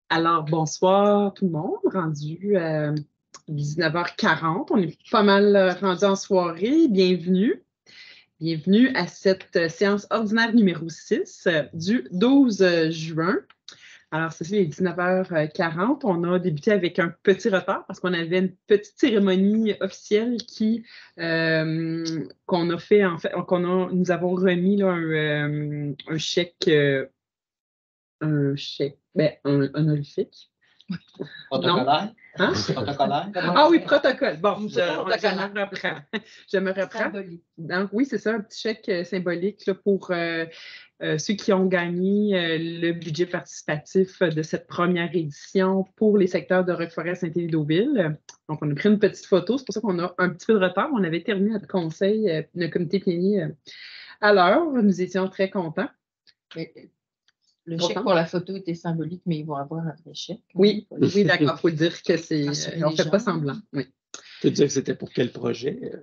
Alors, bonsoir tout le monde, rendu 19h40. On est pas mal rendu en soirée. Bienvenue. Bienvenue à cette séance ordinaire numéro 6 du 12 juin. Alors, c'est les 19h40. On a débuté avec un petit retard parce qu'on avait une petite cérémonie officielle qu'on a fait, en fait, nous avons remis là, un chèque. Un chèque, un honorifique. Protocolaire? Hein? Protocolaire? Ah oui, protocole. Bon, je me reprends. Je me reprends. Donc, oui, c'est ça, un petit chèque symbolique là, pour ceux qui ont gagné le budget participatif de cette première édition pour les secteurs de Roqueforest-Saint-Élie-Deauville. Donc, on a pris une petite photo. C'est pour ça qu'on a un petit peu de retard. On avait terminé notre conseil, le comité plénier à l'heure. Nous étions très contents. Le chèque pour la photo était symbolique, mais ils vont avoir un vrai chèque. Oui, oui, d'accord. Il faut dire que c'est. On ne fait pas semblant. Oui. Tu veux dire que c'était pour quel projet?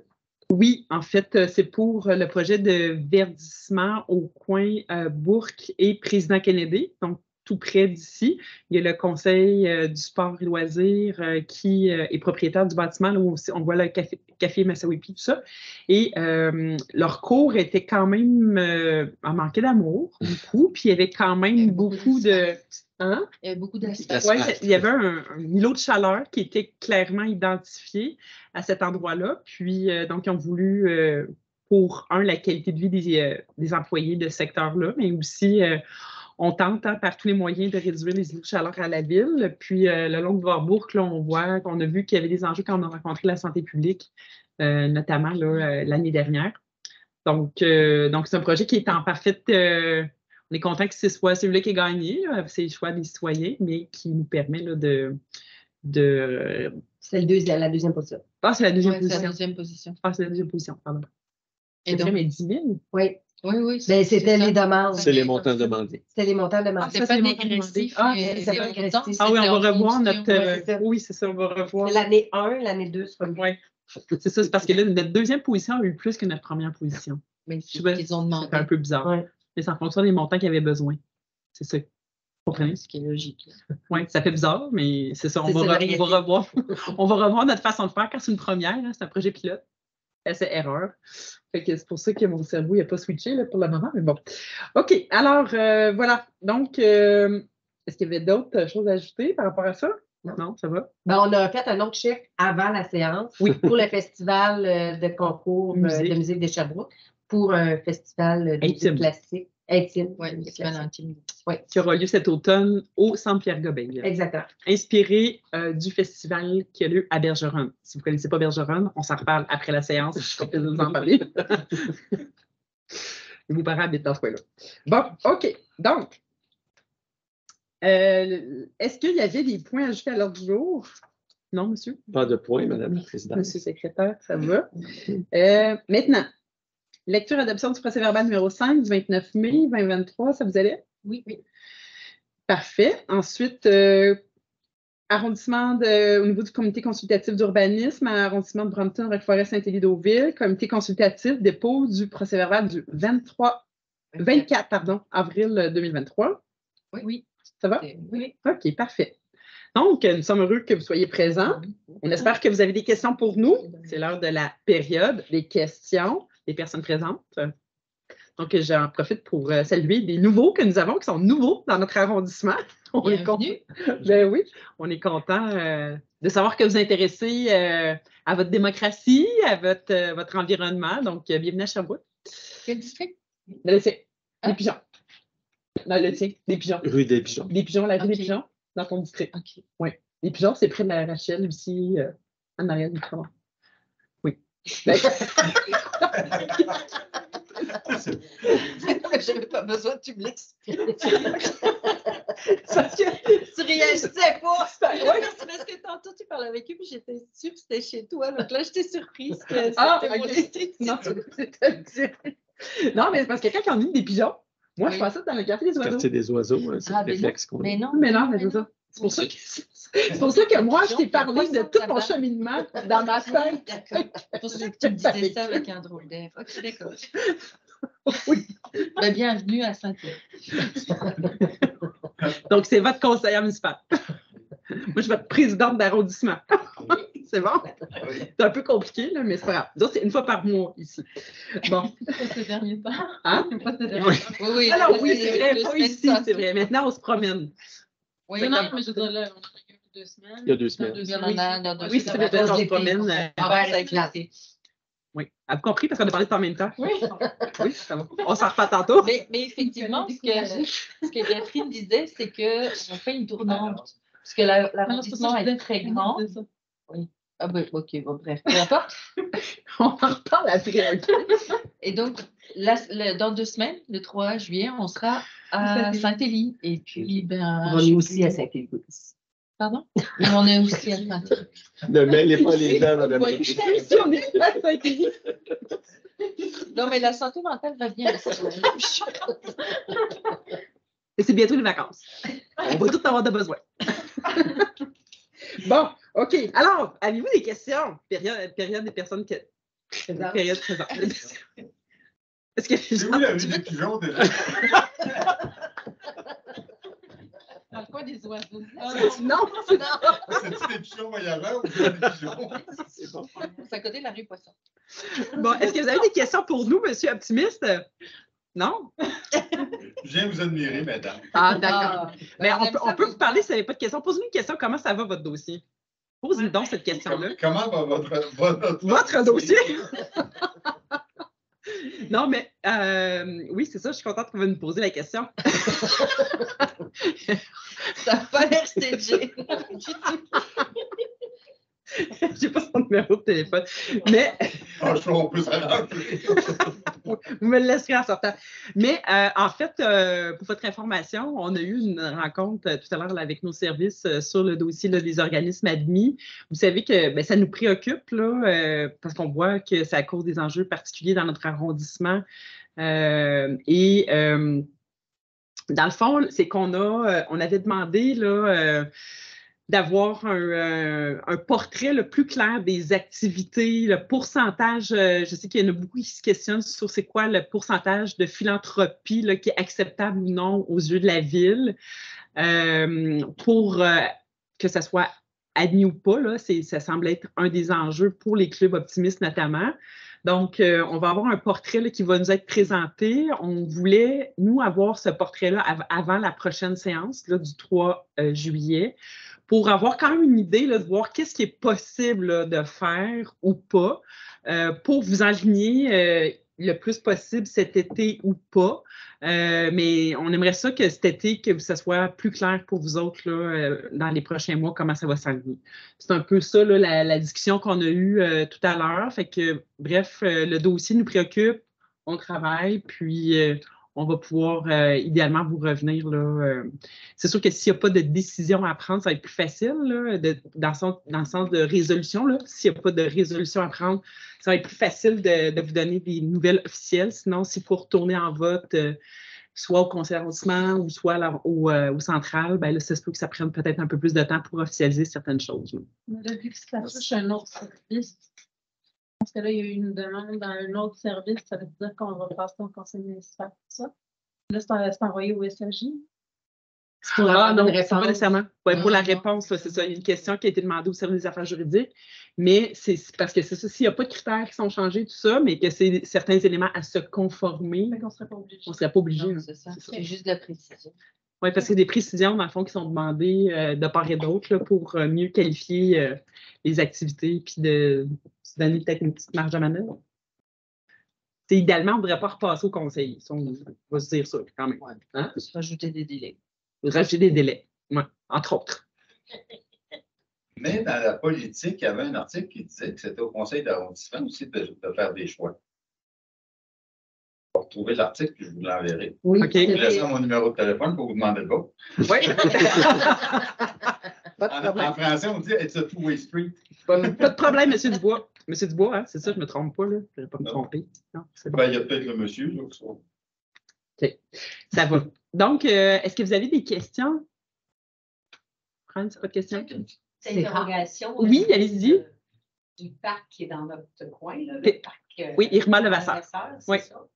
Oui, en fait, c'est pour le projet de verdissement au coin Bourque et Président Kennedy, donc tout près d'ici. Il y a le Conseil du sport et loisirs qui est propriétaire du bâtiment, là où on voit le café Massawipi, tout ça. Et leur cours était quand même en manqué d'amour, beaucoup, puis il y avait quand même beaucoup de... Hein? Il y avait beaucoup d'asphalte. Oui, il y avait un îlot de chaleur qui était clairement identifié à cet endroit-là. Puis, donc, ils ont voulu, pour, la qualité de vie des employés de ce secteur-là, mais aussi, on tente par tous les moyens de réduire les îlots de chaleur à la ville. Puis, le long de Warbourg, là, on a vu qu'il y avait des enjeux quand on a rencontré la santé publique, notamment l'année dernière. Donc, c'est un projet qui est en parfaite... on est content que ce soit celui-là qui a gagné, c'est le choix des citoyens, mais qui nous permet là, C'est la deuxième position. Ah, c'est la deuxième position. C'est la deuxième position. Ah, c'est la deuxième position, pardon. Et donc, mais 10 000? Oui. Oui. Ben, c'était les demandes. C'est les montants demandés. C'était les montants demandés. C'est pas dégressif. C'est pas dégressif. Ah oui, on va revoir notre... Oui, c'est ça, on va revoir. C'est l'année 1, l'année 2, c'est pas le Oui. C'est ça, c'est parce que là, notre deuxième position a eu plus que notre première position. Mais ils ont demandé. C'est un peu bizarre. Ouais. Mais c'est en fonction des montants qu'ils avaient besoin. C'est ça. Vous comprenez? Ce qui est logique. Oui, ça fait bizarre, mais c'est ça. On va revoir. On va revoir notre façon de faire quand c'est une première. Hein, c'est un projet pilote. C'est erreur. Fait que c'est pour ça que mon cerveau n'a pas switché là, pour le moment, mais bon. OK, alors voilà. Donc, est-ce qu'il y avait d'autres choses à ajouter par rapport à ça? Non, ça va? Ben, on a fait un autre chèque avant la séance pour le festival de concours de musique de Sherbrooke, pour un festival de musique classique. Intime. Oui, un festival intime. Oui. Qui aura lieu cet automne au Centre Pierre-Gobeil. Exactement. Inspiré du festival qui a lieu à Bergeron. Si vous ne connaissez pas Bergeron, on s'en reparle après la séance. Je suis de vous en parler. Vos parents habitent dans ce coin-là. Bon, OK. Donc, est-ce qu'il y avait des points ajoutés à l'ordre du jour? Non, monsieur? Pas de points, Madame la Présidente. Monsieur le secrétaire, ça va. Maintenant, lecture et adoption du procès-verbal numéro 5 du 29 mai 2023, ça vous allait? Oui. Parfait. Ensuite, arrondissement au niveau du comité consultatif d'urbanisme, arrondissement de Brompton, Roqueforest-Saint-Élie-Deauville, comité consultatif, dépôt du procès-verbal du 24 avril 2023. Oui. Ça va? Oui. OK, parfait. Donc, nous sommes heureux que vous soyez présents. On espère que vous avez des questions pour nous. C'est l'heure de la période des questions des personnes présentes. Donc, j'en profite pour saluer des nouveaux que nous avons, qui sont nouveaux dans notre arrondissement. On est content. Ben oui, on est content de savoir que vous intéressez à votre démocratie, à votre environnement. Donc, bienvenue à Sherbrooke. Quel district? Le tien. Des pigeons. Non, le tien. Des pigeons. Rue des Pigeons. Des pigeons, la rue des pigeons, dans ton district. OK. Oui. Les pigeons, c'est près de la Rachel aussi, en arrière du tronc. Oui. Je n'avais pas besoin que tu me l'expliques. Parce que tu réagissais pas. Oui, c'est parce que tantôt tu parlais avec eux, puis j'étais sûre que c'était chez toi. Donc là, j'étais surprise que c'était mon district. Non, mais c'est parce que quand on dit des pigeons, moi, je pensais dans le quartier des oiseaux. Quartier des oiseaux, c'est le réflexe qu'on a. Mais non, c'est ça. C'est pour ça que moi, je t'ai parlé de tout mon cheminement dans ma tête. D'accord. C'est pour ça que tu me disais ça avec un drôle d'air. OK, d'accord. Oui. Bienvenue à Saint-Pierre. Donc, c'est votre conseillère municipale. Moi, je vais être présidente d'arrondissement. C'est bon? C'est un peu compliqué, là, mais c'est pas grave. Donc, c'est une fois par mois ici. Bon. Pas ces derniers temps. Hein? Pas ces derniers temps. Oui, Alors, oui, c'est vrai, pas ici, c'est vrai. Maintenant, on se promène. Oui, non, mais je veux dire, là, on a eu 2 semaines. Il y a 2 semaines. Oui, c'est vrai, on se promène. Oui. Avez-vous compris parce qu'on a parlé de en même temps? Oui. Oui, ça va. On s'en refait tantôt. Mais effectivement, ce que Catherine disait, c'est qu'on fait une tournante. Parce que l'arrondissement est très grand. Oui. Ah ben, OK, bon, bref, peu importe. On en reparle après. Et donc, dans 2 semaines, le 3 juillet, on sera à Saint-Élie. Et puis, on est aussi à Saint-Élie. Pardon? Mais on est aussi à Saint-Élie. Ne mêlez pas les gens, madame. On est à Saint-Élie. Non, mais la santé mentale va bien. Et c'est bientôt les vacances. On va tous avoir de besoin. Bon, OK. Alors, avez-vous des questions? Période des personnes qui... Période présente. Est-ce que les gens... C'est où les pigeons déjà? Dans quoi des oiseaux? Non, C'est-tu des pigeons voyageurs ou des pigeons? C'est bon. C'est à côté de la rue Poisson. Bon, est-ce que vous avez des questions pour nous, monsieur Optimiste? Non? Je viens vous admirer, madame. Ah, d'accord. Mais on peut vous parler si vous n'avez pas de questions. Posez-nous une question. Comment ça va, votre dossier? Posez-nous donc cette question-là. Comment va Votre dossier? Non, mais oui, c'est ça. Je suis contente que vous nous poser la question. Ça n'a pas l'air stagé. Je n'ai pas son numéro de téléphone. Mais Franchement, on peut s'arranger. vous me le laisserez en sortant. Mais en fait, pour votre information, on a eu une rencontre tout à l'heure avec nos services sur le dossier là, des organismes admis. Vous savez que ça nous préoccupe là, parce qu'on voit que ça cause des enjeux particuliers dans notre arrondissement. Dans le fond, c'est qu'on on avait demandé là, d'avoir un portrait le plus clair des activités, le pourcentage. Je sais qu'il y en a beaucoup qui se questionnent sur c'est quoi le pourcentage de philanthropie là, qui est acceptable ou non aux yeux de la ville pour que ça soit admis ou pas. Là, ça semble être un des enjeux pour les clubs optimistes notamment. Donc, on va avoir un portrait là, qui va nous être présenté. On voulait, nous, avoir ce portrait-là avant la prochaine séance là, du 3 juillet pour avoir quand même une idée là, de voir qu'est-ce qui est possible là, de faire ou pas pour vous aligner le plus possible cet été ou pas. Mais on aimerait ça que cet été, que ça soit plus clair pour vous autres là, dans les prochains mois, comment ça va s'aligner. C'est un peu ça là, la discussion qu'on a eue tout à l'heure. Fait que, bref, le dossier nous préoccupe, on travaille, puis on va pouvoir idéalement vous revenir. Là, c'est sûr que s'il n'y a pas de décision à prendre, ça va être plus facile là, dans le sens de résolution. S'il n'y a pas de résolution à prendre, ça va être plus facile de vous donner des nouvelles officielles. Sinon, s'il faut retourner en vote, soit au conseil d'arrondissement ou soit au central, ben là, ça se peut que ça prenne peut-être un peu plus de temps pour officialiser certaines choses. Mais vu que ça touche un autre service, parce que là, il y a eu une demande dans un autre service, ça veut dire qu'on va passer au conseil municipal pour ça. Là, c'est envoyé au SAJ. Non, pas nécessairement. Ouais, pour la réponse, là, c'est ça. Il y a une question qui a été demandée au service des affaires juridiques, mais c'est parce que c'est ça. S'il n'y a pas de critères qui sont changés, tout ça, mais que c'est certains éléments à se conformer, on ne serait pas obligé. On ne serait pas obligé. C'est ça. C'est juste de la précision. Oui, parce qu'il y a des précisions, dans le fond, qui sont demandées de part et d'autre pour mieux qualifier les activités puis de se donner peut-être une petite marge de manœuvre. Idéalement, on ne devrait pas repasser au conseil. On va se dire ça quand même. Hein? Rajouter des délais. Rajouter des délais, ouais, entre autres. Mais dans la politique, il y avait un article qui disait que c'était au conseil d'arrondissement aussi de faire des choix. Je vais retrouver l'article et je vous l'enverrai. Oui, OK. Je vous laisserai mon numéro de téléphone pour vous demander le vote. Oui. En français, on dit « it's a two-way street ». Pas de problème, M. Dubois. M. Dubois, hein, c'est ça, je ne me trompe pas, là. Je ne vais pas me tromper. Non, c'est bon. Ben, il y a peut-être le monsieur, là, qui soit. OK, ça va. Donc, est-ce que vous avez des questions? Fran, c'est pas de questions? C'est une interrogation. Oui, allez-y. Du parc qui est dans notre coin, là, le parc. Oui, Irma Levasseur. C'est Oui. ça.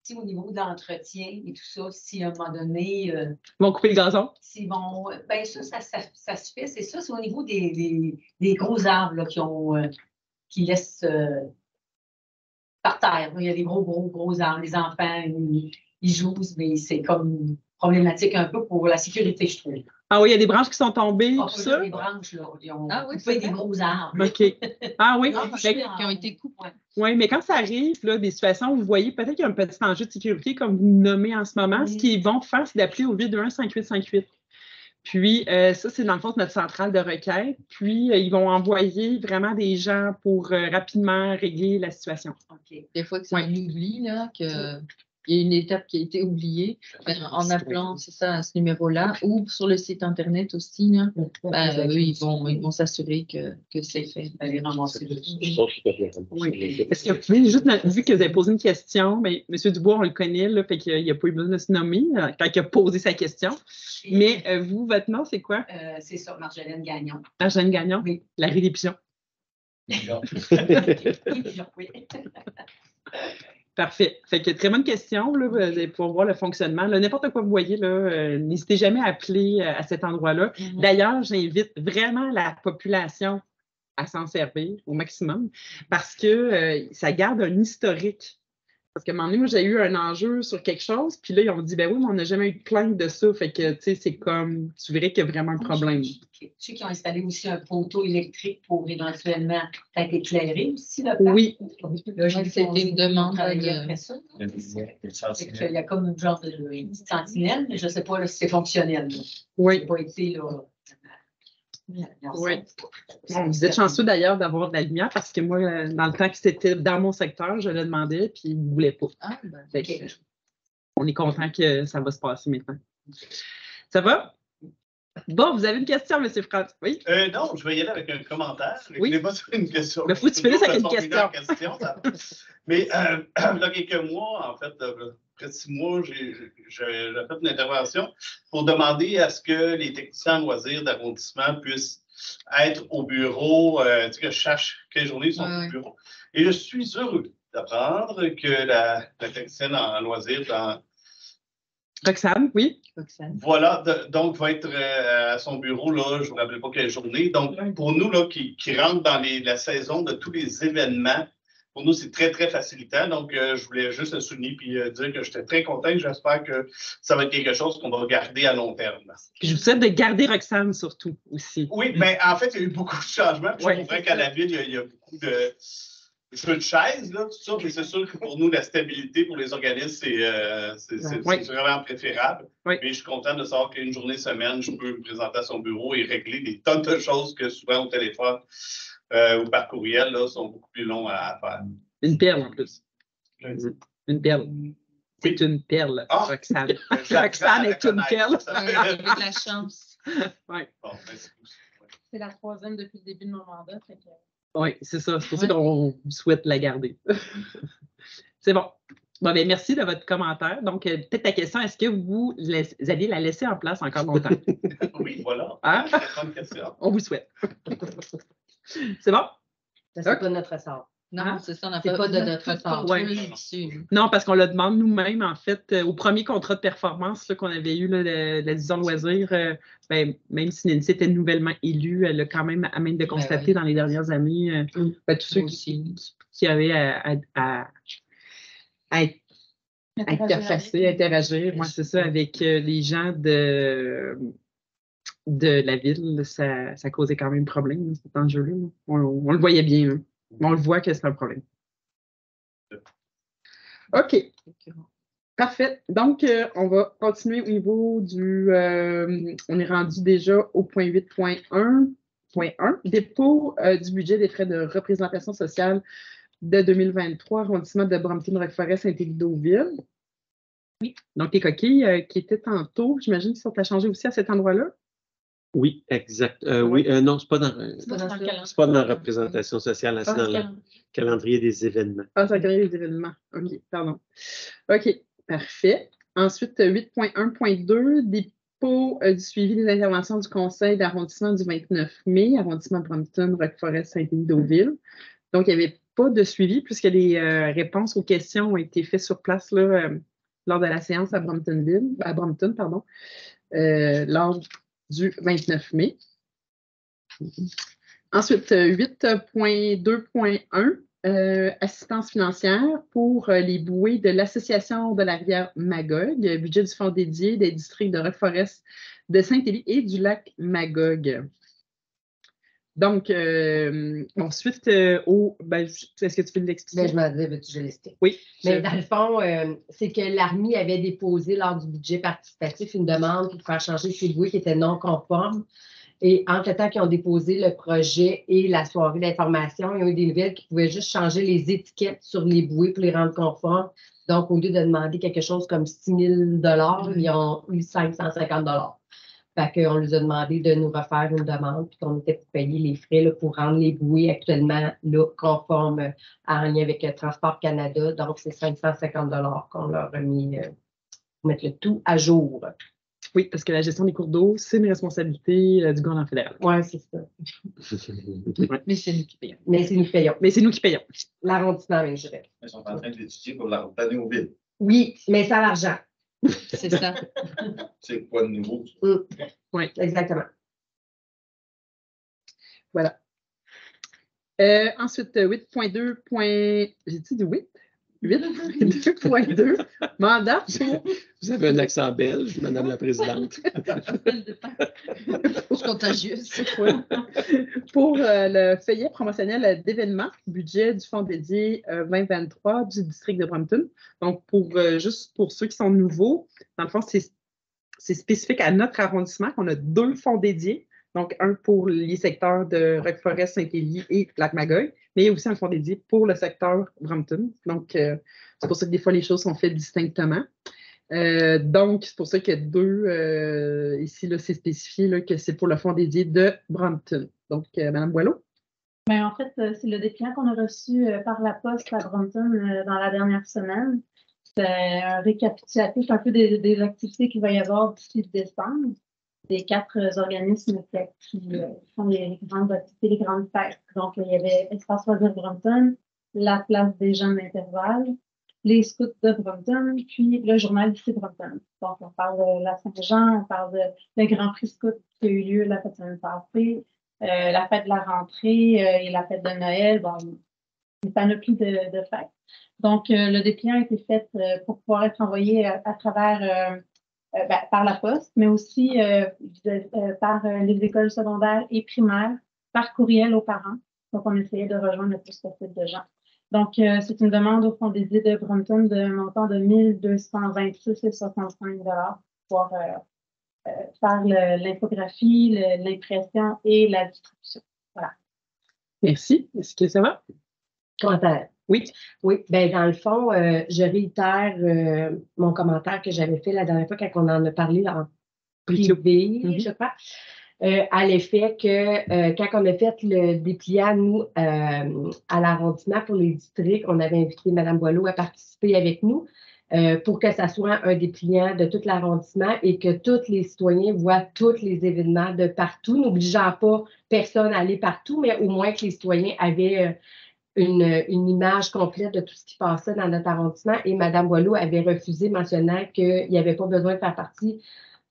si au niveau d'entretien et tout ça, si à un moment donné, Ils vont couper le gazon? s'ils vont, ben ça se fait, c'est ça, c'est au niveau des gros arbres là, qui laissent par terre. Il y a des gros arbres. Les enfants, ils jouent, mais c'est comme problématique un peu pour la sécurité, je trouve. Ah oui, il y a des branches qui sont tombées, Ah, tout ça? des branches, là. Ils ont Ah oui, coupé c'est des vrai? gros arbres. OK. Ah oui, Ah, Qui ont été coupés. oui, mais quand ça arrive, là, des situations où vous voyez peut-être qu'il y a un petit enjeu de sécurité, comme vous le nommez en ce moment, ce qu'ils vont faire, c'est d'appeler au 821-5858. Puis, ça, c'est dans le fond de notre centrale de requête. Puis, ils vont envoyer vraiment des gens pour rapidement régler la situation. OK. Des fois que c'est un oubli, là, qu'il y a une étape qui a été oubliée, en appelant, c'est ça, à ce numéro-là, ou sur le site Internet aussi, là, eux, ils vont s'assurer que c'est fait. Aller ramasser le Oui. Est-ce que vous pouvez, juste vu que vous avez posé une question, mais M. Dubois, on le connaît, là, fait qu'il n'a pas eu besoin de se nommer quand il a posé sa question. Mais vous, votre nom, c'est quoi? C'est ça, Marjolaine Gagnon. Marjolaine Gagnon? Oui. La rue des Pigeons. Oui. Parfait. Fait que très bonne question. Là, vous allez pouvoir voir le fonctionnement. Là, n'importe quoi vous voyez, là, n'hésitez jamais à appeler à cet endroit-là. D'ailleurs, j'invite vraiment la population à s'en servir au maximum parce que ça garde un historique. Parce qu'à un moment donné, moi, j'ai eu un enjeu sur quelque chose, puis là, ils ont dit, ben oui, mais on n'a jamais eu de plainte de ça. Fait que, tu sais, c'est comme, tu verrais qu'il y a vraiment un problème. Tu sais qu'ils ont installé aussi un poteau électrique pour éventuellement être éclairé aussi, là. Oui. C'était une demande après ça. Il y a comme une genre de petite sentinelle, mais je ne sais pas là, si c'est fonctionnel. Oui. Ça n'a pas été, là. Oui. Bon, vous êtes chanceux d'ailleurs d'avoir de la lumière parce que moi, dans le temps que c'était dans mon secteur, je le demandais puis ils ne voulaient pas. Ah, ben, Fait que, on est content que ça va se passer maintenant. Ça va? Bon, vous avez une question, M. France? Oui? Non, je vais y aller avec un commentaire. Oui. Je n'ai pas une question. Mais faut que tu finisses avec une question. Mais il y a quelques mois, en fait, près de 6 mois, j'ai fait une intervention pour demander à ce que les techniciens en loisirs d'arrondissement puissent être au bureau, tu sais, que je sache quelle journée ils sont au bureau. Et je suis heureux d'apprendre que la technicienne en loisirs dans Roxane, oui. voilà, donc va être à son bureau, là, je ne me rappelle pas quelle journée. Donc, pour nous, là, qui rentrent dans la saison de tous les événements, pour nous, c'est très, très facilitant. Donc, je voulais juste le souligner et dire que j'étais très content et j'espère que ça va être quelque chose qu'on va garder à long terme. Puis je vous souhaite de garder Roxane surtout aussi. Oui, mais en fait, il y a eu beaucoup de changements. Je comprends qu'à la ville, il y a beaucoup de jeux de chaises, là, tout ça, mais c'est sûr que pour nous, la stabilité pour les organismes, c'est vraiment préférable. Oui. Mais je suis content de savoir qu'une journée semaine, je peux me présenter à son bureau et régler des tonnes de choses que souvent au téléphone ou par courriel là, sont beaucoup plus longs à faire. Une perle en plus. Une perle. C'est une perle, Roxane. Roxane est une perle. Avec de la chance. Oui. Bon, c'est la 3e depuis le début de mon mandat. Oui, c'est ça. C'est pour ça qu'on souhaite la garder. C'est bon. Bon, bien, merci de votre commentaire. Donc, peut-être ta question, est-ce que vous allez la laisser en place encore longtemps? Oui, voilà. Hein? On vous souhaite. C'est bon? Ça, c'est pas notre sort. Non, c'est ça, on n'a pas de notre sort. Non, parce qu'on le demande nous-mêmes, en fait, au premier contrat de performance qu'on avait eu, là, la division loisirs, même si Nancy était nouvellement élue, elle a quand même à même de constater dans les dernières années, tous ceux qui avaient à interfacer, interagir, moi, c'est ça, avec les gens de la ville, ça causait quand même problème, cet enjeu-là. On le voyait bien, hein. On le voit que c'est un problème. OK. Parfait. Donc, on va continuer au niveau du... on est rendu déjà au point 8.1. Dépôt du budget des frais de représentation sociale de 2023, arrondissement de Brampton-Roqueforest, Saint-Élie-Deauville. Oui. Donc, les coquilles qui étaient tantôt, j'imagine qu'ils sont à changer aussi à cet endroit-là? Oui, exact. Oui, non, ce n'est pas dans la représentation sociale, c'est dans le calendrier des événements. Ah, c'est le calendrier des événements. OK, pardon. OK, parfait. Ensuite, 8.1.2, dépôt du suivi des interventions du conseil d'arrondissement du 29 mai, arrondissement Brampton, Roqueforest, Saint-Élie-Deauville. Donc, il n'y avait pas de suivi puisque les réponses aux questions ont été faites sur place là, lors de la séance à Brompton, lors du 29 mai. Ensuite, 8.2.1, assistance financière pour les bouées de l'Association de la rivière Magog, budget du fonds dédié des districts de Rock-Forest, de Saint-Élie et du lac Magog. Donc, ensuite, est-ce que tu peux l'expliquer? Je m'en disais, veux-tu, je l'explique. Oui. Mais dans le fond, c'est que l'Army avait déposé lors du budget participatif une demande pour faire changer ces bouées qui étaient non conformes. Et entre le temps qu'ils ont déposé le projet et la soirée d'information, ils ont eu des nouvelles qui pouvaient juste changer les étiquettes sur les bouées pour les rendre conformes. Donc, au lieu de demander quelque chose comme 6 000 ils ont eu 550 Fait qu'on leur a demandé de nous refaire une demande, puis qu'on était pour payer les frais là, pour rendre les bouées actuellement là, conformes en lien avec Transport Canada. Donc, c'est 550 qu'on leur a mis pour mettre le tout à jour. Oui, parce que la gestion des cours d'eau, c'est une responsabilité du gouvernement fédéral. Oui, c'est ça. Mais c'est nous qui payons. Mais c'est nous qui payons. Mais c'est nous qui payons. L'arrondissement, même, je dirais. Ils sont en train d'étudier pour la redonner aux villes. Oui, mais ça a l'argent. C'est ça. C'est quoi de nouveau? Oui, exactement. Voilà. Ensuite, 8.2. J'ai-tu dit 8? 8.2. Mandat pour... Vous avez un accent belge, Madame la Présidente. Je suis contagieuse. Pour le feuillet promotionnel d'événements, budget du fonds dédié 2023 du district de Brompton. Donc, juste pour ceux qui sont nouveaux, dans le fond, c'est spécifique à notre arrondissement qu'on a 2 fonds dédiés. Donc, un pour les secteurs de Rock-Forest, Saint-Élie et Lac-Magog, mais il y a aussi un fonds dédié pour le secteur Brompton. Donc, c'est pour ça que des fois, les choses sont faites distinctement. Donc, c'est pour ça qu'il y a 2, ici, là, c'est spécifié là, que c'est pour le fonds dédié de Brompton. Donc, Mme Boileau. Bien, en fait, c'est le dépliant qu'on a reçu par la poste à Brompton dans la dernière semaine. C'est un récapitulatif un peu des activités qu'il va y avoir d'ici décembre. Des 4 organismes qui font les grandes activités, les grandes fêtes. Donc, il y avait Espace Loisirs Brompton, la place des jeunes d'intervalle, les scouts de Brompton, puis le journal d'ici Brompton. Donc, on parle de la Saint-Jean, on parle de Grand Prix Scout qui a eu lieu la fête de semaine passée, la fête de la rentrée et la fête de Noël. Bon, une panoplie de fêtes. Donc, le dépliant a été fait pour pouvoir être envoyé à travers... par la poste, mais aussi par les écoles secondaires et primaires, par courriel aux parents. Donc, on essayait de rejoindre le plus possible de gens. Donc, c'est une demande au fonds dédié de Brompton d'un montant de 1 226,65 $ pour faire l'infographie, l'impression et la distribution. Voilà. Merci. Est-ce que ça va? Commentaire. Oui. Oui, bien, dans le fond, je réitère mon commentaire que j'avais fait la dernière fois quand on en a parlé en privé, je crois, à l'effet que quand on a fait le dépliant, nous, à l'arrondissement pour les districts, on avait invité Mme Boileau à participer avec nous pour que ça soit un dépliant de tout l'arrondissement et que tous les citoyens voient tous les événements de partout, n'obligeant pas personne à aller partout, mais au moins que les citoyens avaient... une image complète de tout ce qui passait dans notre arrondissement et Mme Boileau avait refusé, mentionnant qu'il n'y avait pas besoin de faire partie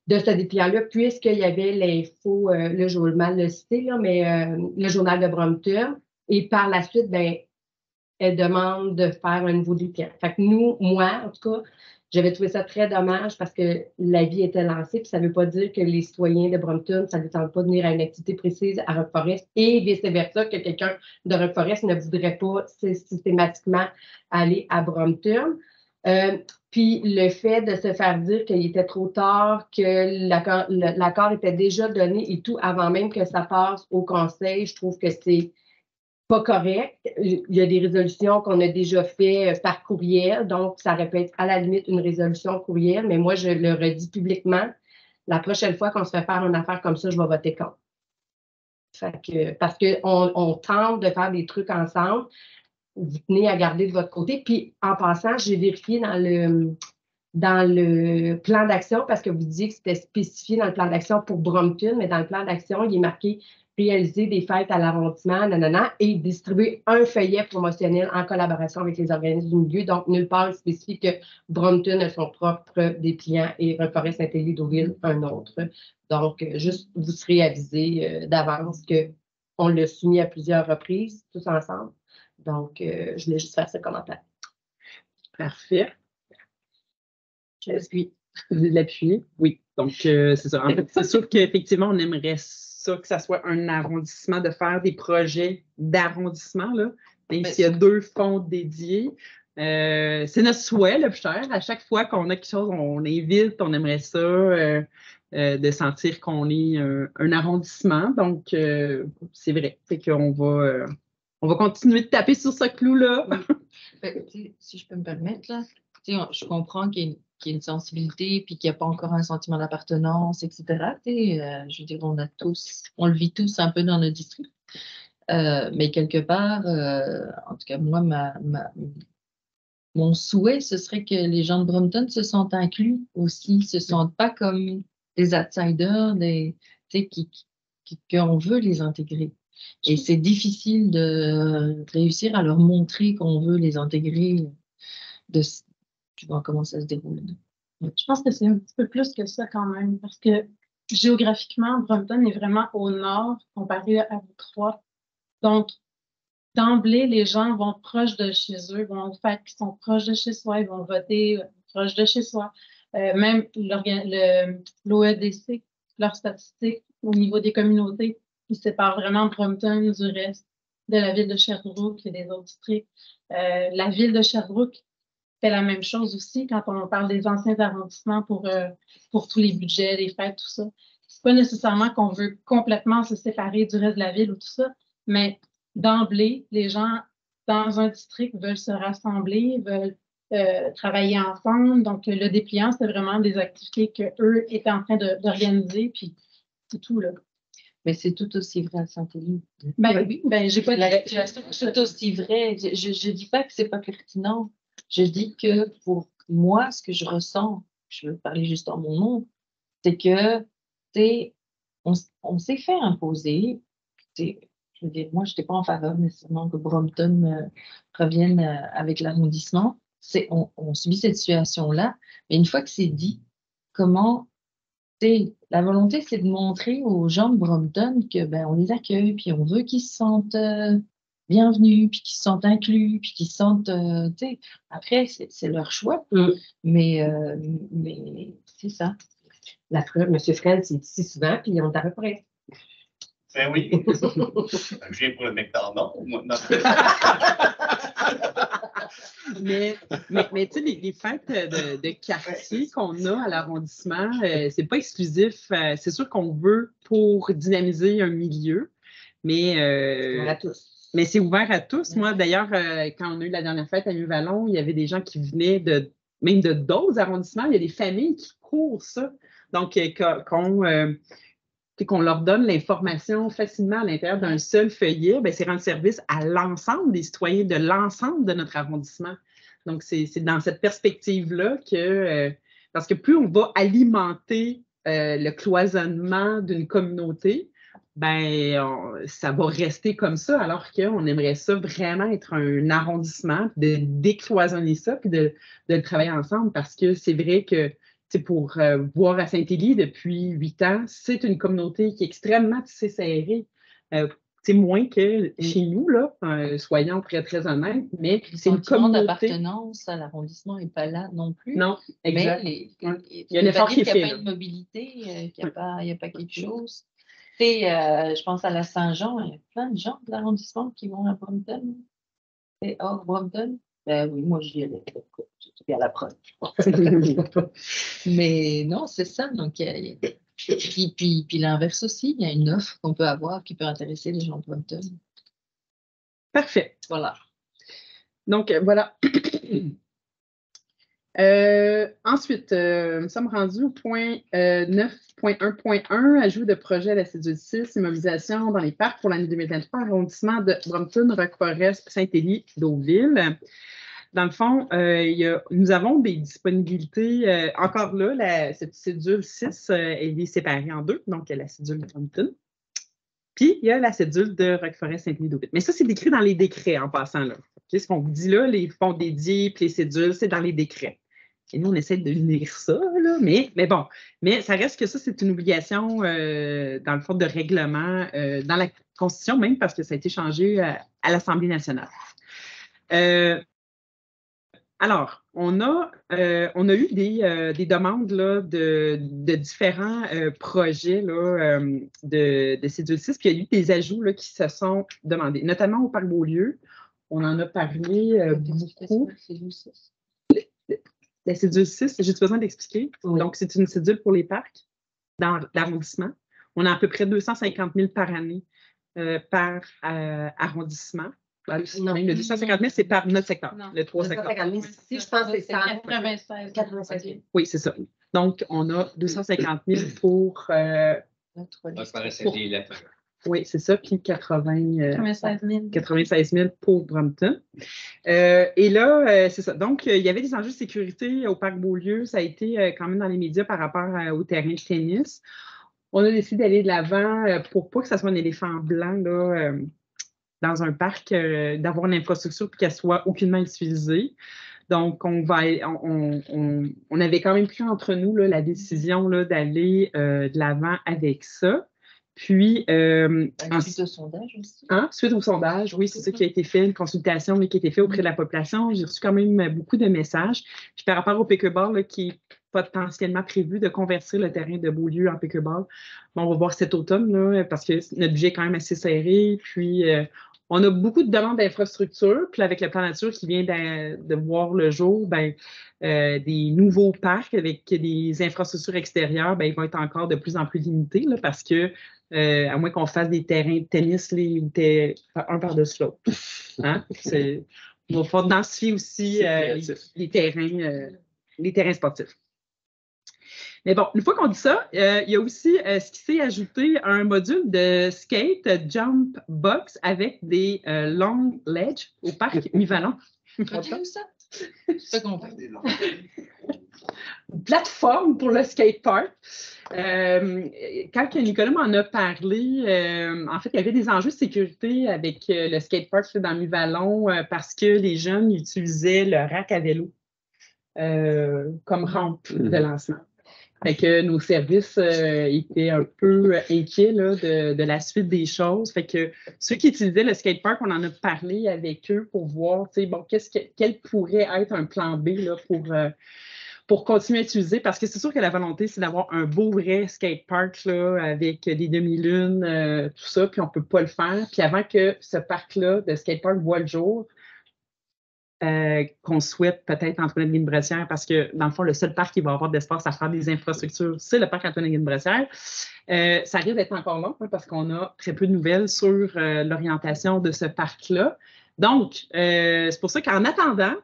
de ce dépliant-là, puisqu'il y avait l'info, là, je vais mal le citer, là, mais le journal de Brompton, et par la suite, ben, elle demande de faire un nouveau dépliant. Fait que nous, moi, en tout cas, j'avais trouvé ça très dommage parce que l'avis était lancé, puis ça ne veut pas dire que les citoyens de Brompton, ça ne tente pas de venir à une activité précise à Rock-Forest et vice-versa, que quelqu'un de Rock-Forest ne voudrait pas systématiquement aller à Brompton. Puis le fait de se faire dire qu'il était trop tard, que l'accord était déjà donné et tout avant même que ça passe au conseil, je trouve que c'est pas correct. Il y a des résolutions qu'on a déjà fait par courriel, donc ça aurait pu être à la limite une résolution courriel, mais moi, je le redis publiquement. La prochaine fois qu'on se fait faire une affaire comme ça, je vais voter contre. Parce qu'on tente de faire des trucs ensemble, vous tenez à garder de votre côté. Puis, en passant, j'ai vérifié dans le plan d'action, parce que vous disiez que c'était spécifié dans le plan d'action pour Brompton, mais dans le plan d'action, il est marqué réaliser des fêtes à l'arrondissement, nanana, et distribuer un feuillet promotionnel en collaboration avec les organismes du milieu. Donc, nulle part spécifique que Brompton a son propre dépliant et Reforest Saint-Élie d'Auville un autre. Donc, juste, vous serez avisés d'avance qu'on l'a soumis à plusieurs reprises, tous ensemble. Donc, je voulais juste faire ce commentaire. Parfait. Je l'appuie. Vous l'appuyer? Oui. Donc, c'est ça. En fait, c'est sûr qu'effectivement, on aimerait ça, que ça soit un arrondissement, de faire des projets d'arrondissement, là. Même s'il y a 2 fonds dédiés. C'est notre souhait, le plus cher. À chaque fois qu'on a quelque chose, on invite, on aimerait ça, de sentir qu'on est un arrondissement. Donc, c'est vrai. C'est qu'on va, on va continuer de taper sur ce clou-là. Oui. Si je peux me permettre, là, je comprends qu'il y a une sensibilité puis qu'il n'y a pas encore un sentiment d'appartenance, etc. Je veux dire, on le vit tous un peu dans notre district. Mais quelque part, en tout cas, moi, mon souhait, ce serait que les gens de Brompton se sentent inclus aussi, se sentent pas comme des outsiders, qu'on veut les intégrer. Et c'est difficile de réussir à leur montrer qu'on veut les intégrer. Tu vois comment ça se déroule. Je pense que c'est un petit peu plus que ça quand même, parce que géographiquement, Brompton est vraiment au nord comparé à vous trois. Donc, d'emblée, les gens vont proche de chez eux, vont faire qu'ils sont proches de chez soi, ils vont voter proche de chez soi. Même l'OEDC, leurs statistiques au niveau des communautés, ils séparent vraiment Brompton du reste de la ville de Sherbrooke et des autres districts. La ville de Sherbrooke fait la même chose aussi quand on parle des anciens arrondissements pour tous les budgets, les fêtes, tout ça. C'est pas nécessairement qu'on veut complètement se séparer du reste de la ville ou tout ça, mais d'emblée, les gens dans un district veulent se rassembler, veulent travailler ensemble. Donc, le dépliant, c'est vraiment des activités qu'eux étaient en train d'organiser, puis c'est tout, là. Mais c'est tout aussi vrai à Saint-Élie. Ben oui, ben j'ai pas dit. C'est tout aussi vrai. Je dis pas que c'est pas pertinent. Je dis que pour moi, ce que je ressens, je veux parler juste en mon nom, c'est que, on s'est fait imposer. Je veux dire, moi, je n'étais pas en faveur nécessairement que Brompton revienne avec l'arrondissement. On subit cette situation-là. Mais une fois que c'est dit, la volonté, c'est de montrer aux gens de Brompton que on les accueille, puis on veut qu'ils se sentent bienvenus, puis qu'ils se sentent inclus, puis qu'ils se sentent, après, c'est leur choix. Mais c'est ça. La preuve, M. Fred, c'est ici souvent, puis on est à peu près. Ben oui. Je viens pour le McDonald's, moi. Mais tu sais, les fêtes de quartier qu'on a à l'arrondissement, c'est pas exclusif. C'est sûr qu'on veut pour dynamiser un milieu, mais C'est ouvert à tous. Mais c'est ouvert à tous. Moi, d'ailleurs, quand on a eu la dernière fête à New-Vallon, il y avait des gens qui venaient même de d'autres arrondissements. Il y a des familles qui courent ça. Donc, qu'on leur donne l'information facilement à l'intérieur d'un seul feuillet, c'est rendre service à l'ensemble des citoyens de l'ensemble de notre arrondissement. Donc, c'est dans cette perspective-là que, parce que plus on va alimenter le cloisonnement d'une communauté, ça va rester comme ça, alors qu'on aimerait ça vraiment être un arrondissement, de décloisonner ça, puis de le travailler ensemble, parce que c'est vrai que pour voir à Saint-Élie depuis 8 ans, c'est une communauté qui est extrêmement tissée serrée. Moins que chez nous, là, soyons très, très honnêtes, mais c'est une communauté. D'appartenance à l'arrondissement n'est pas là non plus. Non, exact. Mais il y a un effort qui est fait. Il n'y a pas de mobilité, qu'il n'y a pas quelque chose. Je pense à la Saint-Jean, il y a plein de gens de l'arrondissement qui vont à Brompton. Et hors Brompton. Ben oui, moi, j'y allais. J'étais à la preuve. Mais non, c'est ça. Donc, puis l'inverse aussi, il y a une offre qu'on peut avoir qui peut intéresser les gens de Brompton. Parfait. Voilà. Donc, voilà. Ensuite, nous sommes rendus au point 9.1.1, ajout de projet à la cédule 6, immobilisation dans les parcs pour l'année 2023, arrondissement de Brompton, Rock-Forest, Saint-Élie, Deauville. Dans le fond, nous avons des disponibilités. Encore là, cette cédule 6, elle est séparée en deux, donc la cédule de Brompton. Puis, il y a la cédule de Roqueforest-Saint-Denis-Deauville. Mais ça, c'est décrit dans les décrets en passant. Là. Okay, ce qu'on vous dit là, les fonds dédiés puis les cédules, c'est dans les décrets. Et nous, on essaie de lire ça, là, mais bon. Mais ça reste que ça, c'est une obligation, dans le fond, de règlement, dans la Constitution même, parce que ça a été changé à l'Assemblée nationale. Alors, on a eu des demandes là, de différents projets là, de cédule 6, puis il y a eu des ajouts là, qui se sont demandés, notamment au Parc Beaulieu. On en a parlé beaucoup. La cédule 6, j'ai-tu besoin d'expliquer? Oui. Donc, c'est une cédule pour les parcs dans l'arrondissement. On a à peu près 250 000 par année par arrondissement. Non, le 250 000, c'est par notre secteur, non. Le 350 000. Si je pense que c'est 96 000. Oui, c'est ça. Donc, on a 250 000 pour... oui, c'est ça. Puis 96 000 pour Brompton. Et là, c'est ça. Donc, il y avait des enjeux de sécurité au Parc Beaulieu. Ça a été quand même dans les médias par rapport au terrain de tennis. On a décidé d'aller de l'avant pour pas que ça soit un éléphant blanc là, dans un parc, d'avoir une infrastructure et qu'elle soit aucunement utilisée. Donc, on avait quand même pris entre nous là, la décision là, d'aller de l'avant avec ça. Puis, suite au sondage aussi. Suite au sondage, oui, c'est ça qui a été fait, une consultation qui a été faite auprès de la population. J'ai reçu quand même beaucoup de messages. Puis par rapport au pickleball, là, qui est potentiellement prévu de convertir le terrain de Beaulieu en pickleball, bon, on va voir cet automne, là, parce que notre budget est quand même assez serré. Puis, on a beaucoup de demandes d'infrastructures. Puis avec le plan nature qui vient de voir le jour, ben, des nouveaux parcs avec des infrastructures extérieures, ben, ils vont être encore de plus en plus limités là, parce que à moins qu'on fasse des terrains de tennis un par-dessus l'autre. Hein? On va pouvoir densifier aussi les terrains sportifs. Mais bon, une fois qu'on dit ça, il y a aussi ce qui s'est ajouté un module de skate jump box avec des long ledge au parc Mi-Vallon. As-tu ça? Je comprends. Une plateforme pour le skatepark. Quand Nicolas m'en a parlé, en fait, il y avait des enjeux de sécurité avec le skatepark dans Mi-Vallon parce que les jeunes utilisaient le rack à vélo comme rampe de lancement. Fait que nos services étaient un peu inquiets là, de la suite des choses. Fait que ceux qui utilisaient le skatepark, on en a parlé avec eux pour voir, bon, quel pourrait être un plan B là, pour continuer à utiliser. Parce que c'est sûr que la volonté, c'est d'avoir un beau vrai skatepark là, avec des demi-lunes, tout ça, puis on ne peut pas le faire. Puis avant que ce parc-là de skatepark voit le jour, qu'on souhaite peut-être Antoinette-Guillemette-Bressière parce que, dans le fond, le seul parc qui va avoir d'espace à faire des infrastructures, c'est le parc Antoinette-Guillemette-Bressière. Ça risque d'être encore long parce qu'on a très peu de nouvelles sur l'orientation de ce parc-là. Donc, c'est pour ça qu'en attendant,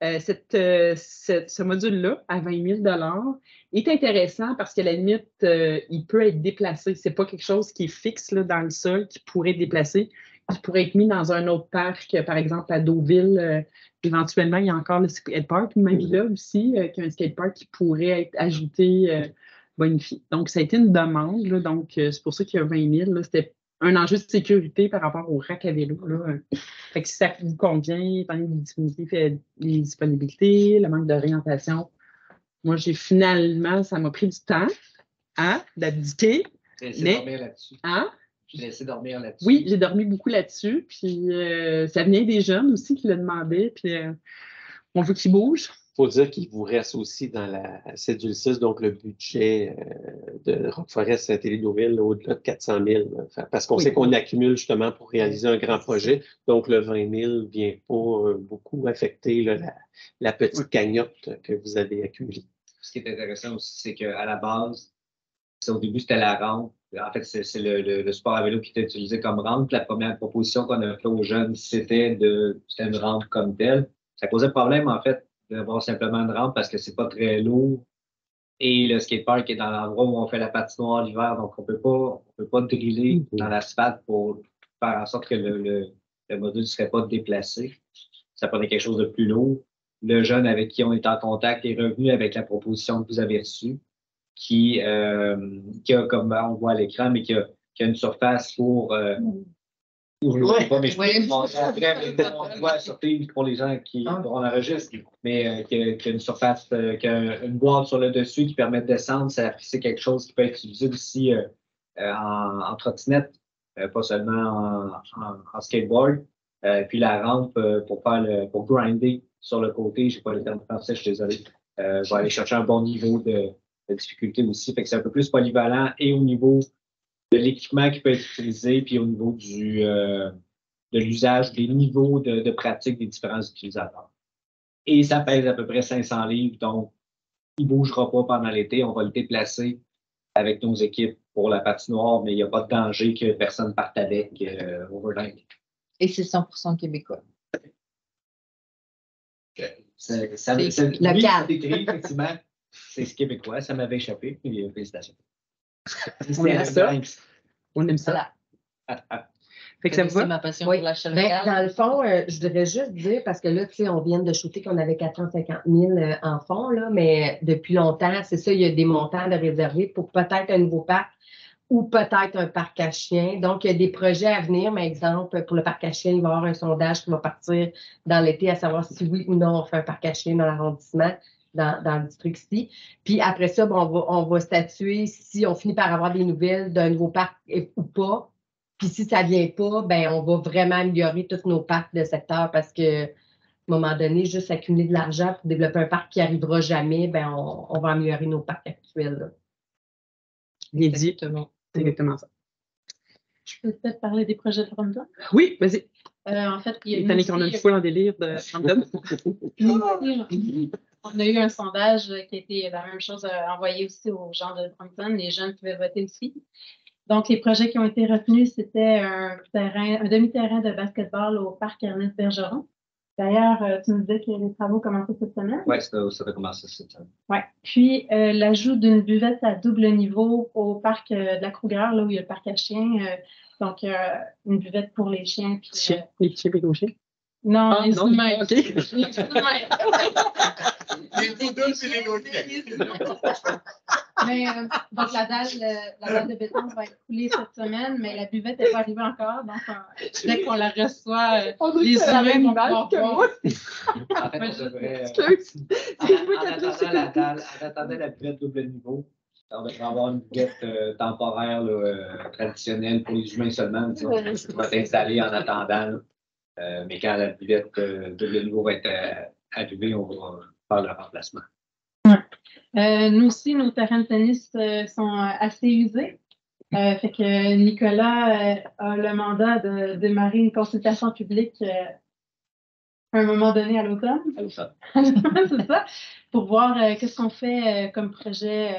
ce module-là, à 20 000 est intéressant parce qu'à la limite, il peut être déplacé. Ce n'est pas quelque chose qui est fixe là, dans le sol, qui pourrait être déplacé, qui pourrait être mis dans un autre parc, par exemple à Deauville. Éventuellement, il y a encore le skatepark, même là aussi, qui a un skatepark qui pourrait être ajouté, bonifié. Donc, ça a été une demande. Là, donc, c'est pour ça qu'il y a 20 000. Là, c'était un enjeu de sécurité par rapport au rack à vélo. Là. Fait que si ça vous convient, étant donné les disponibilités, le manque d'orientation, moi, finalement, ça m'a pris du temps d'habiter. J'ai dormir là-dessus. J'ai laissé dormir là-dessus. Oui, j'ai dormi beaucoup là-dessus. Puis ça venait des jeunes aussi qui le demandaient. Puis on veut qu'ils bougent. Il faut dire qu'il vous reste aussi dans la cédule 6, donc le budget de Roqueforest-Saint-Denis-Deauville au-delà de 400 000. Parce qu'on sait qu'on accumule justement pour réaliser un grand projet. Donc le 20 000 ne vient pas beaucoup affecter là, la petite cagnotte que vous avez accumulée. Ce qui est intéressant aussi, c'est qu'à la base, au début, c'était la rampe. En fait, c'est le sport à vélo qui était utilisé comme rampe. La première proposition qu'on a faite aux jeunes, c'était une rampe comme telle. Ça posait problème, en fait, d'avoir simplement une rampe parce que c'est pas très lourd. Et le skatepark est dans l'endroit où on fait la patinoire l'hiver, donc on peut pas driller dans l'asphalte pour faire en sorte que le module ne serait pas déplacé. Ça prenait quelque chose de plus lourd. Le jeune avec qui on est en contact est revenu avec la proposition que vous avez reçue, qui a, comme on voit à l'écran, mais qui a a une surface pour. Je ne sais pas, mais je on voit surtout pour les gens qui on enregistre, mais qui a une surface, qui a une boîte sur le dessus qui permet de descendre. C'est quelque chose qui peut être utilisé aussi en trottinette, pas seulement en skateboard. Puis la rampe pour grinder sur le côté, je n'ai pas le terme français, je suis désolé. Va aller chercher un bon niveau de difficulté aussi. Fait que c'est un peu plus polyvalent et au niveau de l'équipement qui peut être utilisé, puis au niveau de l'usage, des niveaux de pratique des différents utilisateurs. Et ça pèse à peu près 500 livres, donc il ne bougera pas pendant l'été. On va le déplacer avec nos équipes pour la patinoire, mais il n'y a pas de danger que personne parte avec overnight. Et c'est 100% québécois. C'est local. Écrit, effectivement, c'est québécois. Ça m'avait échappé. Félicitations. On aime ça. On aime ça. Voilà. Fait que ça vous va? C'est ma passion Oui. pour l'achat Ben, local. dans le fond, je voudrais juste dire, parce que là, tu sais, on vient de shooter qu'on avait 450 000 en fonds, là, mais depuis longtemps, c'est ça, il y a des montants de réservés pour peut-être un nouveau parc ou peut-être un parc à chiens. Donc, il y a des projets à venir, mais exemple, pour le parc à chiens, il va y avoir un sondage qui va partir dans l'été à savoir si oui ou non on fait un parc à chiens dans l'arrondissement, dans le district ici. Puis après ça, ben, on va statuer si on finit par avoir des nouvelles d'un nouveau parc ou pas. Puis si ça ne vient pas, ben on va vraiment améliorer tous nos parcs de secteur parce que, à un moment donné, juste accumuler de l'argent pour développer un parc qui n'arrivera jamais, ben on va améliorer nos parcs actuels. Là. Bien dit. C'est exactement ça. Je peux peut-être parler des projets de Brandon? Oui, vas-y. En fait, il y a Étant donné qu'on a une foule en délire de Brandon. On a eu un sondage qui a été la même chose envoyé aussi aux gens de Brandon, les jeunes pouvaient voter aussi. Donc, les projets qui ont été retenus, c'était un demi-terrain de basketball au parc Ernest Bergeron. D'ailleurs, tu nous disais que les travaux commençaient cette semaine. Oui, ça va commencer cette semaine. Oui. Puis, l'ajout d'une buvette à double niveau au parc de la Kruger, là où il y a le parc à chiens. Donc, une buvette pour les chiens. Puis, les petits et les chiens? Non, les humains. OK. Les humains. Les poudres, c'est les gauchers. Mais, donc, la dalle de béton va être coulée cette semaine, mais la buvette n'est pas arrivée encore. Donc, dès qu'on la reçoit, les humains vont pouvoir voir. En fait, on devrait. En attendant la buvette double niveau, on devrait avoir une buvette temporaire traditionnelle pour les humains seulement. Qui va être installée en attendant. Mais quand la buvette double niveau va être arrivée, on va faire le remplacement. Nous aussi, nos terrains de tennis sont assez usés. Fait que Nicolas a le mandat de démarrer une consultation publique à un moment donné à l'automne. C'est ça. Pour voir qu'est-ce qu'on fait comme projet.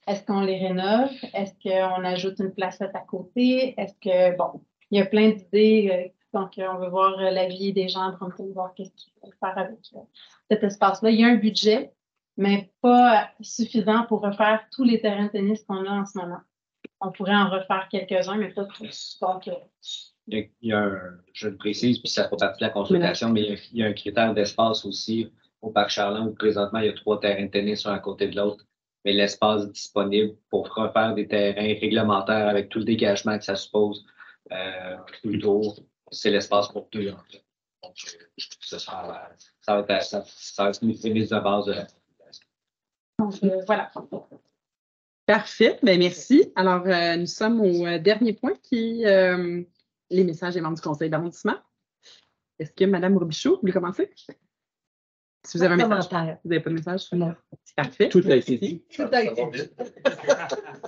Est-ce qu'on les rénove? Est-ce qu'on ajoute une placette à côté? Est-ce que, bon, il y a plein d'idées. Donc, on veut voir l'avis des gens, voir qu'est-ce qu'ils peuvent faire avec cet espace-là. Il y a un budget, mais pas suffisant pour refaire tous les terrains de tennis qu'on a en ce moment. On pourrait en refaire quelques-uns, mais pas tous. Donc, il y a je le précise, puis ça fait partie de la consultation, mais il y a un critère d'espace aussi au Parc Charland où présentement, il y a 3 terrains de tennis un à côté de l'autre. Mais l'espace disponible pour refaire des terrains réglementaires avec tout le dégagement que ça suppose tout le tour, c'est l'espace pour 2 en fait. Donc, ça va être une mise de base de la consultation. Donc, voilà. Parfait. Bien, merci. Alors, nous sommes au dernier point qui est les messages des membres du conseil d'arrondissement. Est-ce que Mme Robichaud voulait commencer? Si vous avez un message. Vous n'avez pas de message? Non. C'est parfait. Tout a été dit. Tout a été dit.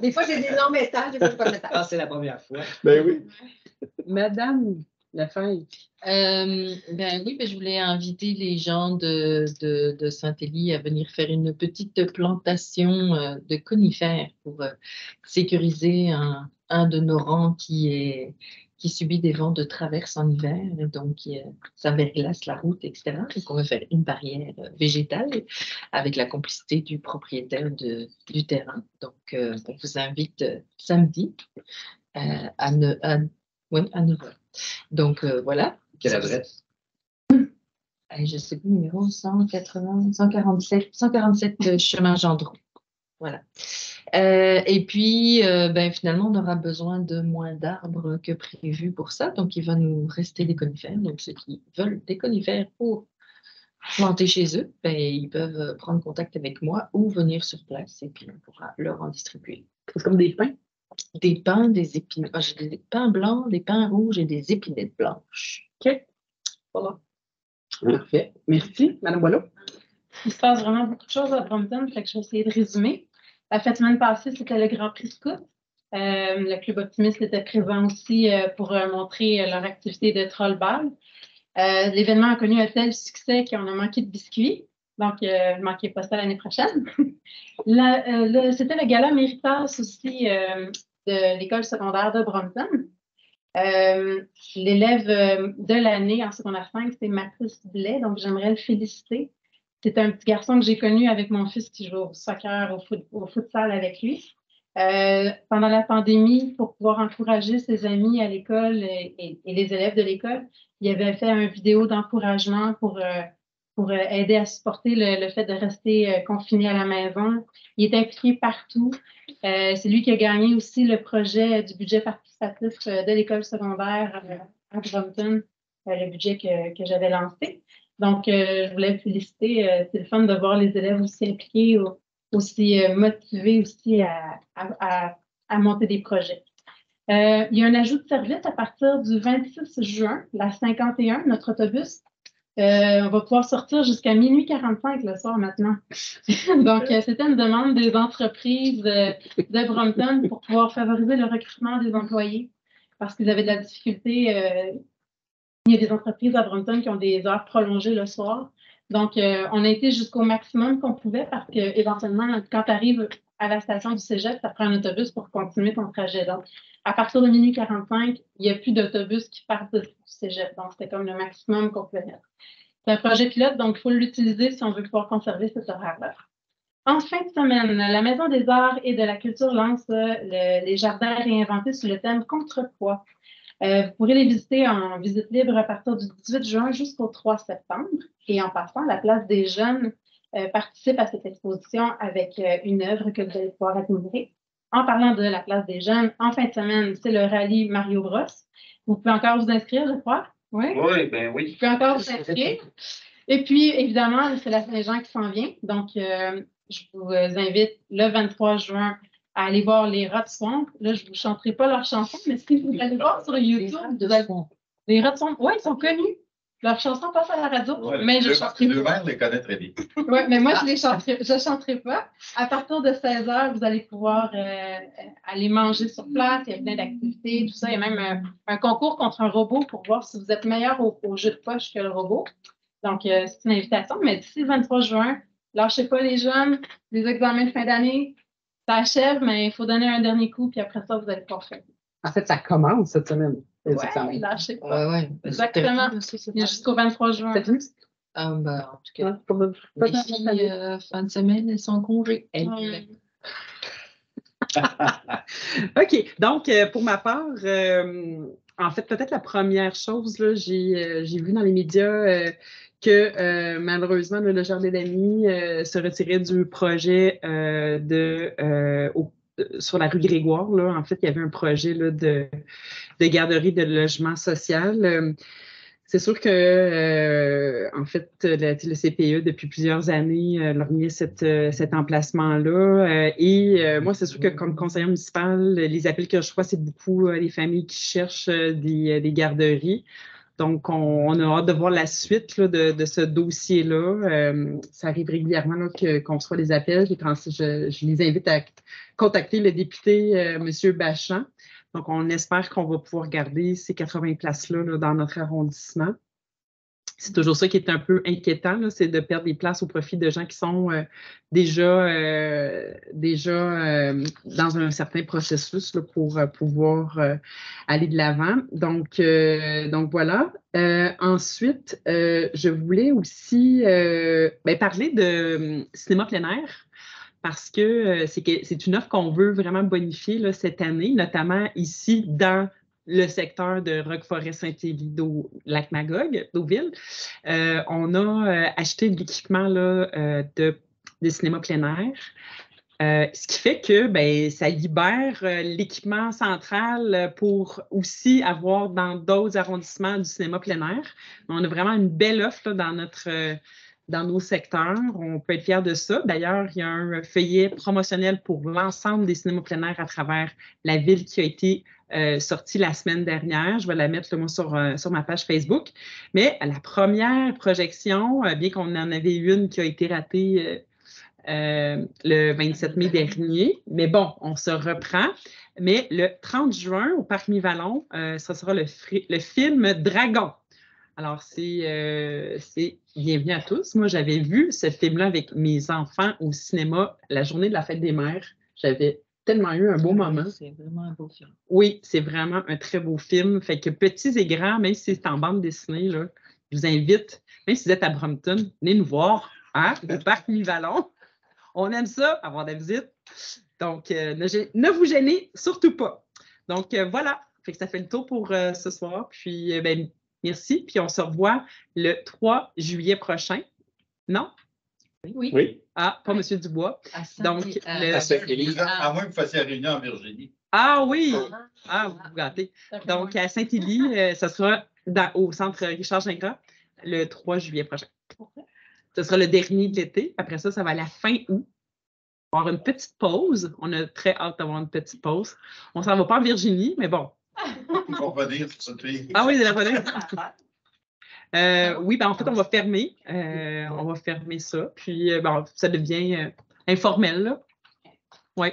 Des fois, j'ai des longs messages, des fois, pas de messages. Ah, c'est la première fois. Ben oui. Madame Lefebvre. Ben oui, ben je voulais inviter les gens de Saint-Élie à venir faire une petite plantation de conifères pour sécuriser un de nos rangs qui subit des vents de traverse en hiver, et donc ça verglace la route, etc. Donc on va faire une barrière végétale avec la complicité du propriétaire du terrain. Donc on vous invite samedi à 9h. Donc voilà. Quelle adresse? Je sais plus, numéro 147 chemin Gendron. Voilà. Et puis, finalement, on aura besoin de moins d'arbres que prévu pour ça. Donc, il va nous rester des conifères. Donc, ceux qui veulent des conifères pour planter chez eux, ils peuvent prendre contact avec moi ou venir sur place et puis on pourra leur en distribuer. C'est comme des pins. Des pins, des épines. J'ai des pins blancs, des pins rouges et des épinettes blanches. OK. Voilà. Parfait. Merci, Mme Boileau. Il se passe vraiment beaucoup de choses à Brompton, fait que je vais essayer de résumer. La semaine passée, c'était le Grand Prix Scout. Le Club Optimiste était présent aussi pour montrer leur activité de troll-ball. L'événement a connu un tel succès qu'on a manqué de biscuits. Donc, ne manquez pas ça l'année prochaine. C'était le gala Méritas aussi de l'école secondaire de Brompton. L'élève de l'année en secondaire 5, c'est Mathis Blais, donc j'aimerais le féliciter. C'est un petit garçon que j'ai connu avec mon fils qui joue au soccer, au futsal avec lui. Pendant la pandémie, pour pouvoir encourager ses amis à l'école et les élèves de l'école, il avait fait une vidéo d'encouragement pour aider à supporter le fait de rester confiné à la maison. Il est impliqué partout. C'est lui qui a gagné aussi le projet du budget participatif de l'école secondaire à Brompton, le budget que j'avais lancé. Donc, je voulais le féliciter. C'est le fun de voir les élèves aussi impliqués, aussi motivés aussi à monter des projets. Il y a un ajout de service à partir du 26 juin, la 51, notre autobus. On va pouvoir sortir jusqu'à minuit 45 le soir maintenant. Donc, c'était une demande des entreprises de Brompton pour pouvoir favoriser le recrutement des employés parce qu'ils avaient de la difficulté. Il y a des entreprises à Brompton qui ont des heures prolongées le soir. Donc, on a été jusqu'au maximum qu'on pouvait parce qu'éventuellement, quand tu arrives à la station du cégep, ça prend un autobus pour continuer ton trajet. Donc, à partir de minuit 45, il n'y a plus d'autobus qui partent du cégep. Donc, c'était comme le maximum qu'on pouvait mettre. C'est un projet pilote, donc il faut l'utiliser si on veut pouvoir conserver cet horaire-là. En fin de semaine, la Maison des Arts et de la Culture lance les jardins réinventés sous le thème Contrepoids. Vous pourrez les visiter en visite libre à partir du 18 juin jusqu'au 3 septembre. Et en passant, la Place des Jeunes participe à cette exposition avec une œuvre que vous allez pouvoir admirer. En parlant de la Place des Jeunes, en fin de semaine, c'est le rallye Mario Bros. Vous pouvez encore vous inscrire, je crois. Oui? Oui, ben oui. Vous pouvez encore vous inscrire. Et puis, évidemment, c'est la Saint-Jean qui s'en vient. Donc, je vous invite le 23 juin à aller voir les Rats Swamp. Là, je ne vous chanterai pas leur chanson, mais si vous allez voir sur YouTube, les Rats Swamp, oui, ils sont connus. Leurs chansons passent à la radio, Ouais, mais je ne chanterai pas. Deux-mêmes les connaît très bien. Oui, mais moi, je ne chanterai pas. À partir de 16 h, vous allez pouvoir aller manger sur place. Il y a plein d'activités, tout ça. Il y a même un concours contre un robot pour voir si vous êtes meilleur au jeu de poche que le robot. Donc, c'est une invitation. Mais d'ici le 23 juin, lâchez pas les jeunes. Les examens de fin d'année, ça achève, mais il faut donner un dernier coup, puis après ça, vous allez pouvoir faire. En fait, ça commence cette semaine. Oui, lâchez pas. Ouais. Exactement. Il y a jusqu'au 23 juin. C'est fini? En tout cas, Pas les filles, fin de semaine, elles sont en congé. OK. Donc, pour ma part, en fait, peut-être la première chose, là, j'ai vu dans les médias que malheureusement, le Jardin d'amis se retirait du projet sur la rue Grégoire. Là. En fait, il y avait un projet là, de garderie de logement social. C'est sûr que, en fait, le CPE, depuis plusieurs années, leur mis cet emplacement-là. Moi, c'est sûr que comme conseillère municipale, les appels que je reçois, c'est beaucoup les familles qui cherchent des garderies. Donc, on a hâte de voir la suite là, de ce dossier-là. Ça arrive régulièrement là, qu'on reçoit des appels. Je les invite à contacter le député M. Bachand. Donc, on espère qu'on va pouvoir garder ces 80 places-là là, dans notre arrondissement. C'est toujours ça qui est un peu inquiétant, là, c'est de perdre des places au profit de gens qui sont déjà dans un certain processus là, pour pouvoir aller de l'avant. Donc voilà. Ensuite, je voulais aussi parler de cinéma plein air. Parce que c'est une offre qu'on veut vraiment bonifier là, cette année, notamment ici dans le secteur de Roqueforest-Saint-Élie, Lac-Magog, Deauville. On a acheté de l'équipement là, de cinéma plein air. Ce qui fait que ça libère l'équipement central pour aussi avoir dans d'autres arrondissements du cinéma plein air. On a vraiment une belle offre là, dans nos secteurs. On peut être fiers de ça. D'ailleurs, il y a un feuillet promotionnel pour l'ensemble des cinémas plein air à travers la ville qui a été sorti la semaine dernière. Je vais la mettre moi, sur ma page Facebook. Mais la première projection, bien qu'on en avait une qui a été ratée le 27 mai dernier. Mais bon, on se reprend. Mais le 30 juin, au Parc Mi-Vallon, ce sera le film Dragon. Alors, c'est bienvenue à tous. Moi, j'avais vu ce film-là avec mes enfants au cinéma la journée de la fête des mères. J'avais tellement eu un beau moment. C'est vraiment un beau film. Oui, c'est vraiment un très beau film. Fait que petits et grands, même si c'est en bande dessinée, là, je vous invite, même si vous êtes à Brompton, venez nous voir au Parc Mi-Vallon. On aime ça, avoir de la visite. Donc, ne vous gênez surtout pas. Donc, voilà. Fait que ça fait le tour pour ce soir. Puis, merci. Puis, on se revoit le 3 juillet prochain. Non? Oui. Ah, pas M. Dubois. Donc, à Saint-Élie. À moins que vous fassiez la réunion en Virginie. Ah oui! Ah, vous vous gâtez. Donc, à Saint-Élie, ça sera au centre Richard Gingras le 3 juillet prochain. Ce sera le dernier de l'été. Après ça, ça va à la fin août. On va avoir une petite pause. On a très hâte d'avoir une petite pause. On ne s'en va pas en Virginie, mais bon. Il faut revenir sur cette fille. Ah oui, c'est la revenir. Oui, en fait, on va fermer. On va fermer ça. Puis, ça devient informel, là. Oui.